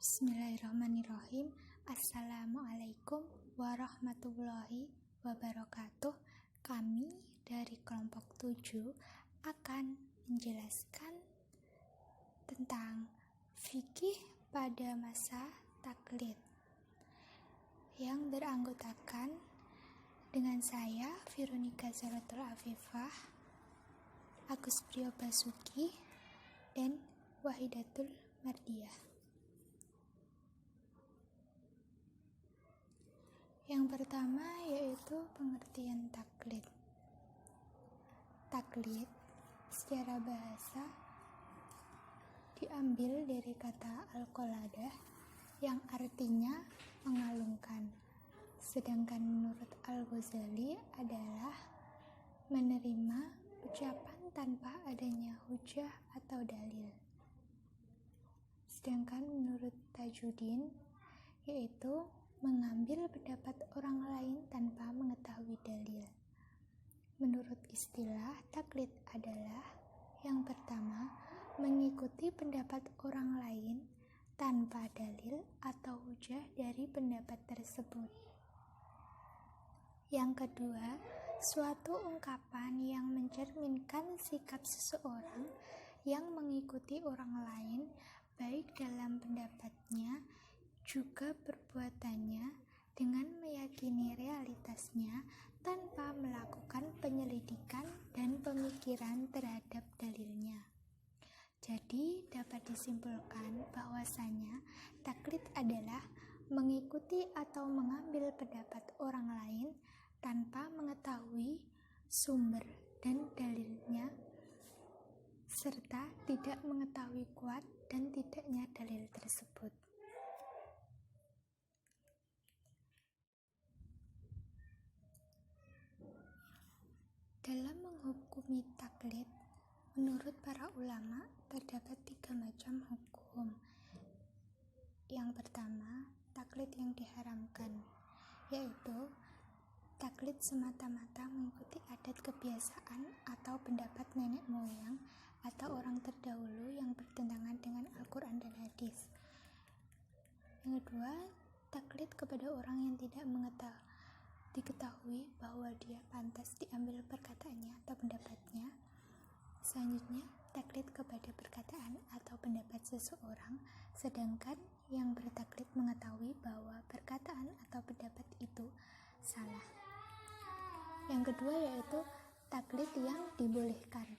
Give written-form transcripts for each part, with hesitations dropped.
Bismillahirrahmanirrahim. Assalamualaikum warahmatullahi wabarakatuh. Kami dari kelompok 7 akan menjelaskan tentang fikih pada masa taklid yang beranggotakan dengan saya Veronica Zaratul Afifah, Agus Priyo Basuki, dan Wahidatul Mardiah. Yang pertama yaitu pengertian taklid. Taklid secara bahasa diambil dari kata al-qaladah yang artinya mengalungkan. Sedangkan menurut Al-Ghazali adalah menerima ucapan tanpa adanya hujah atau dalil. Sedangkan menurut Tajuddin yaitu mengambil pendapat orang lain tanpa mengetahui dalil. Menurut istilah, taklid adalah yang pertama, mengikuti pendapat orang lain tanpa dalil atau hujah dari pendapat tersebut. Yang kedua, suatu ungkapan yang mencerminkan sikap seseorang yang mengikuti orang lain baik dalam pendapatnya juga perbuatannya dengan meyakini realitasnya tanpa melakukan penyelidikan dan pemikiran terhadap dalilnya. Jadi dapat disimpulkan bahwasanya taklid adalah mengikuti atau mengambil pendapat orang lain tanpa mengetahui sumber dan dalilnya serta tidak mengetahui kuat dan tidaknya dalil tersebut. Dalam menghukumi taklid, menurut para ulama terdapat 3 macam hukum. Yang pertama, taklid yang diharamkan, yaitu taklid semata-mata mengikuti adat kebiasaan atau pendapat nenek moyang atau orang terdahulu yang bertentangan dengan Al-Quran dan Hadis. Yang kedua, taklid kepada orang yang tidak diketahui bahwa dia pantas diambil perkataannya atau pendapatnya. Selanjutnya, taklid kepada perkataan atau pendapat seseorang, sedangkan yang bertaklid mengetahui bahwa perkataan atau pendapat itu salah. Yang kedua yaitu taklid yang dibolehkan.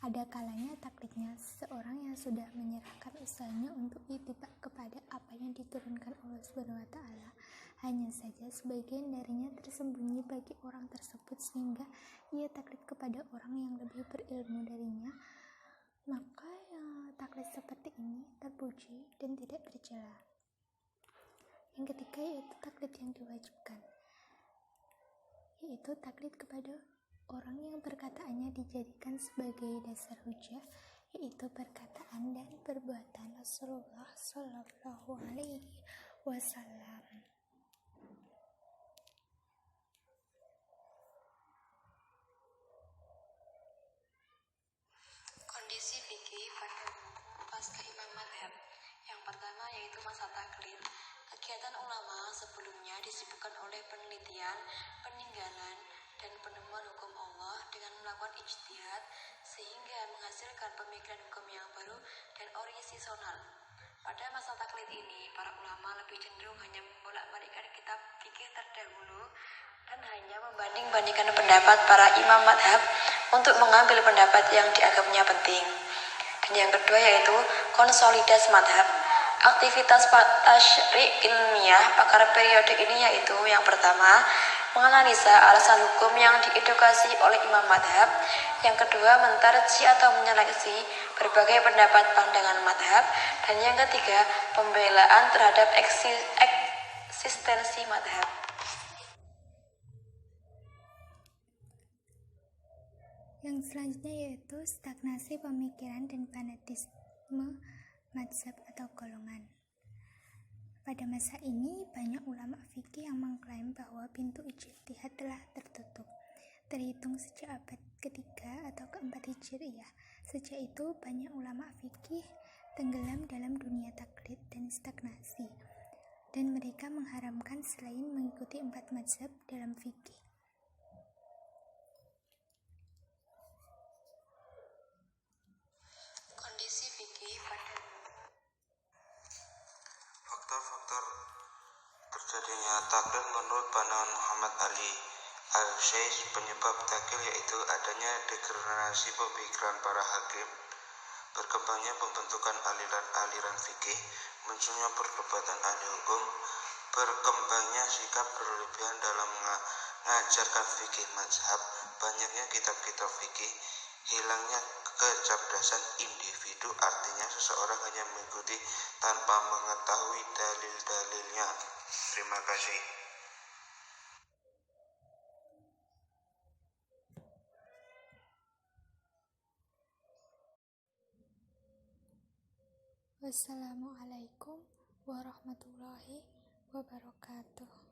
Ada kalanya taklidnya seseorang yang sudah menyerahkan usahanya untuk ittiba kepada apa yang diturunkan Allah SWT. Hanya saja sebagian darinya tersembunyi bagi orang tersebut sehingga ia taklid kepada orang yang lebih berilmu darinya. Maka taklid seperti ini terpuji dan tidak tercela. Yang ketiga yaitu taklid yang diwajibkan, yaitu taklid kepada orang yang perkataannya dijadikan sebagai dasar hujah, yaitu perkataan dan perbuatan Rasulullah Shallallahu Alaihi Wasallam. Kondisi fikih pada pasca imam madhab. Yang pertama yaitu masa taklid. Kegiatan ulama sebelumnya disibukkan oleh penelitian, peninggalan, dan penemuan hukum Allah dengan melakukan ijtihad sehingga menghasilkan pemikiran hukum yang baru dan orisinal. Pada masa taklid ini, para ulama lebih cenderung hanya membolak-balikkan kitab fikih terdahulu dan hanya membanding-bandingkan pendapat para imam madhab untuk mengambil pendapat yang dianggapnya penting. Dan yang kedua yaitu konsolidasi madhab. Aktivitas tasyri' ilmiah pakar periode ini yaitu yang pertama, menganalisa alasan hukum yang diedukasi oleh imam madhab. Yang kedua, mentarji atau menyeleksi berbagai pendapat pandangan madhab. Dan yang ketiga, pembelaan terhadap eksistensi madhab. Yang selanjutnya yaitu stagnasi pemikiran dan fanatisme mazhab atau golongan. Pada masa ini, banyak ulama fikih yang mengklaim bahwa pintu ijtihad telah tertutup, terhitung sejak abad ke-3 atau ke-4 Hijriyah. Sejak itu, banyak ulama fikih tenggelam dalam dunia taklid dan stagnasi, dan mereka mengharamkan selain mengikuti 4 mazhab dalam fikih. Kondisi fikih pada faktor-faktor terjadinya taklid menurut pandangan Muhammad Ali al-Syeikh, penyebab taklid yaitu adanya degenerasi pemikiran para hakim, berkembangnya pembentukan aliran-aliran fikih, munculnya perdebatan ahli hukum, berkembangnya sikap berlebihan dalam mengajarkan fikih mazhab, banyaknya kitab-kitab fikih, hilangnya kecerdasan individu, artinya seseorang hanya mengikuti tanpa mengetahui dalil-dalilnya. Terima kasih. Wassalamualaikum warahmatullahi wabarakatuh.